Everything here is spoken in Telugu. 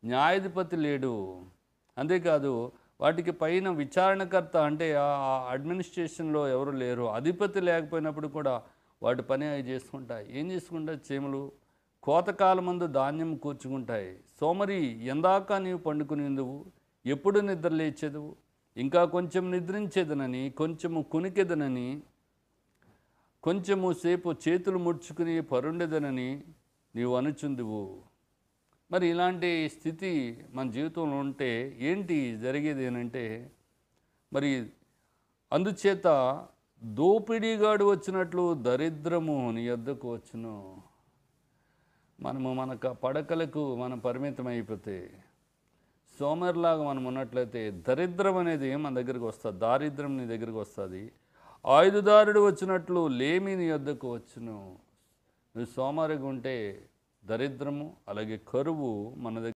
న్యాయాధిపతి లేడు. అంతేకాదు వాటికి పైన విచారణకర్త అంటే ఆ అడ్మినిస్ట్రేషన్‌లో ఎవరు లేరు. అధిపతి లేకపోయినప్పుడు కూడా వాటి పని అవి చేసుకుంటాయి. ఏం చేసుకుంటాయి చీమలు? కోతకాలమందు ధాన్యం కూర్చుకుంటాయి. సోమరి ఎందాక నీవు పండుకునిందువు? ఎప్పుడు నిద్ర లేచెదవు? ఇంకా కొంచెం నిద్రించేదనని, కొంచెము కునికెదనని, కొంచెము సేపు చేతులు ముడుచుకుని పరుండెదనని నీవు అనుచుందువు. మరి ఇలాంటి స్థితి మన జీవితంలో ఉంటే ఏంటి జరిగేది అనంటే, మరి అందుచేత దోపిడీగాడు వచ్చినట్లు దరిద్రము నీ యొద్దకు వచ్చును. మనము మన పడకలకు మనం పరిమితం అయిపోతే, సోమరిలాగా మనం ఉన్నట్లయితే దరిద్రం అనేది మన దగ్గరికి వస్తుంది. దారిద్రం నీ దగ్గరికి వస్తుంది. ఆయుధదారుడు వచ్చినట్లు లేమి నీ యొద్దకు వచ్చును. నువ్వు సోమరిగా ఉంటే దరిద్రము అలాగే కరువు మన దగ్గర